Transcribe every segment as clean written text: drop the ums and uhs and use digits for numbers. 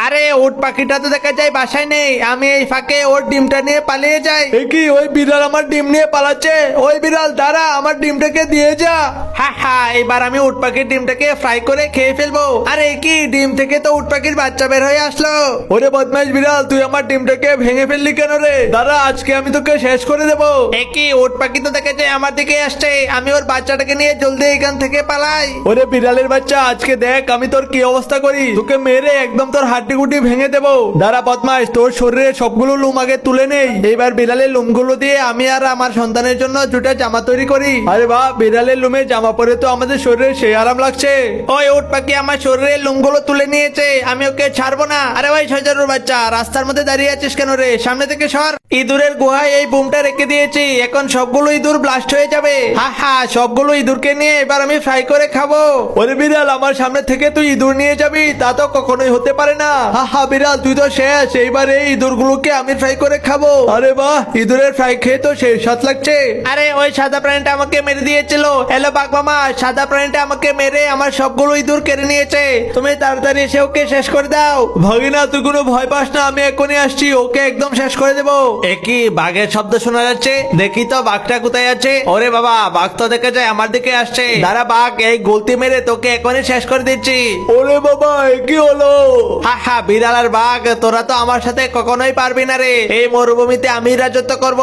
আরে উট পাখিটা তো দেখা যায় বাসায় নেই, আমি এই ফাঁকে ওর ডিমটা নিয়ে পালিয়ে যাই। কি ওই বিড়াল আমার ডিম নিয়ে পালাচ্ছে? ওই বিড়াল দাঁড়া, আমার ডিমটাকে দিয়ে যা। হ্যাঁ হ্যাঁ, এবার আমি উট পাখির ডিমটাকে ফ্রাই করে খেয়ে ফেলবো। আরে কি, ডিম থেকে তো উট পাখির বাচ্চা বের হয়ে আসলো। ওরে বদমাইশ বিড়াল, তুই আমার ডিমটাকে ভেঙে ফেললি কেন রে? দাঁড়া, আজকে আমি তোকে শেষ করে দেবো। কি উট পাখি তো দেখা যায় আমার দিকে আসছে, আমি ওর বাচ্চাটাকে নিয়ে জলদি এখান থেকে পালাই। ওরে বিড়ালের বাচ্চা, আজকে দেখ আমি তোর কি অবস্থা করি। তোকে মেরে একদম তোর হাড্ডি গুটি ভেঙে দেবো। দাঁড়া বদমাইশ, তোর শরীরে সবগুলো লুম আগে তুলে নেই, এবার বিড়ালের লুমগুলো দিয়ে আমি আর আমার সন্তানের জন্য দুটা জামা তৈরি করি। আরে বাহ, বিড়ালের লুমে জামা পরে তো আমাদের শরীরে সেই আরাম লাগছে। ওই উট পাখি আমার শরীরের লুমগুলো তুলে নিয়েছে, আমি ওকে ছাড়বো না। আরে ভাই শজারুর বাচ্চা, রাস্তার মধ্যে দাঁড়িয়ে আছিস কেন রে? সামনে থেকে সর। ইঁদুরের গুহায় এই বুমটা রেখে দিয়েছি, এখন সবগুলো ইঁদুর ব্লাস্ট হয়ে যাবে। হা হা, সবগুলো ইঁদুরকে নিয়ে এবার আমি ফ্রাই করে খাবো। ওরে বিড়াল, আমার সামনে থেকে তুই ইঁদুর নিয়ে যাবি? তা তো কখনোই হতে পারে না। হা হা বিড়াল, তুই তো শেষ, এইবার এই ইঁদুরগুলোকে আমি ফ্রাই করে খাবো। আরে বাহ, ইঁদুরের ফ্রাই খেয়ে তো সেই স্বাদ লাগছে। আরে ওই সাদা প্রাণীটা আমাকে মেরে দিয়েছিল। হ্যালো বাঘ মামা, সাদা প্রাণীটা আমাকে মেরে আমার সবগুলো ইঁদুর কেড়ে নিয়েছে, তুমি তাড়াতাড়ি এসে ওকে শেষ করে দাও। ভাগিনা, তুই কোনো ভয় পাস না, আমি এখনই আসছি, ওকে একদম শেষ করে দেবো। একই বাঘের শব্দ শোনা যাচ্ছে, দেখি তো বাঘটা কোথায় আছে। ওরে বাবা, বাঘ তো দেখা যায় আমার দিকে আসছে। দাঁড়া বাঘ, এই গলতি মেরে তোকে এখনই শেষ করে দিচ্ছি। ওরে বাবা, কি হলো? হা হা, বিড়াল আর বাঘ, তোরা তো আমার সাথে কখনোই পারবি না রে, এই মরুভূমিতে আমি রাজত্ব করব।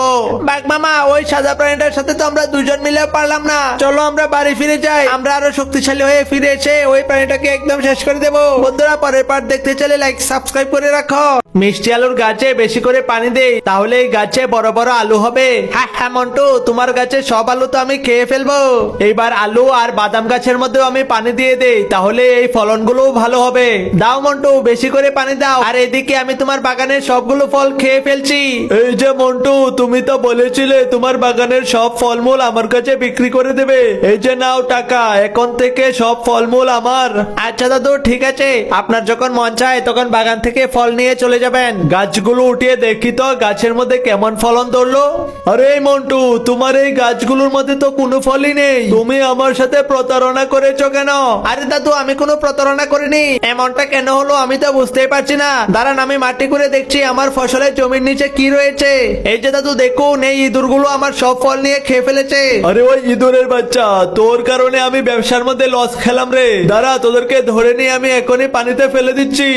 বাঘ মামা, ওই সাদা প্রাণীটার সাথে তো আমরা দুজন মিলে পারলাম না, চলো আমরা বাড়ি ফিরে যাই, আমরা আরো শক্তিশালী হয়ে ফিরে এসে ওই প্রাণীটাকে একদম শেষ করে দেবো। বন্ধুরা, পরের পার্ট দেখতে চলে লাইক সাবস্ক্রাইব করে রাখো। মিষ্টি আলুর গাছে বেশি করে পানি দেই, তাহলে এই গাছে বড় বড় আলু হবে। হ্যাঁ হ্যাঁ মন্টু, তোমার গাছে সব আলু তো আমি খেয়ে ফেলবো। এইবার আলু আর বাদাম গাছের মধ্যেও আমি পানি দিয়ে দেই, তাহলে এই ফলনগুলো ভালো হবে। দাও মন্টু, বেশি করে পানি দাও। আর এদিকে আমি তোমার বাগানের সবগুলো ফল খেয়ে ফেলছি। এই যে মন্টু, তুমি তো বলেছিলে তোমার বাগানের সব ফলমূল আমার কাছে বিক্রি করে দেবে, এই যে নাও টাকা, এখন থেকে সব ফলমূল আমার। আচ্ছা দাদু, ঠিক আছে, আপনার যখন মন চায় তখন বাগান থেকে ফল নিয়ে চলে যাবেন। গাছগুলো উঠিয়ে দেখি তো গাছের মধ্যে কেমন ফলন ধরলো। আরে মন্টু, তোমার এই গাছগুলোর মধ্যে তো কোনো ফলই নেই, তুমি আমার সাথে প্রতারণা করেছো কেন? আরে দাদু, আমি কোনো প্রতারণা করিনি, এমনটা কেন হলো আমি তো বুঝতেই পারছি না। দাঁড়ান, আমি মাটি করে দেখছি আমার ফসলের জমির নিচে কি রয়েছে। এই যে দাদু দেখুন, এই ইঁদুরগুলো আমার সব ফল নিয়ে খেয়ে ফেলেছে। আরে ওই ইঁদুরের বাচ্চা, তোর কারণে আমি ব্যবসার মধ্যে লস খেলাম রে। দাঁড়া, তোদেরকে ধরে নিয়ে আমি এখনই পানিতে ফেলে দিচ্ছি।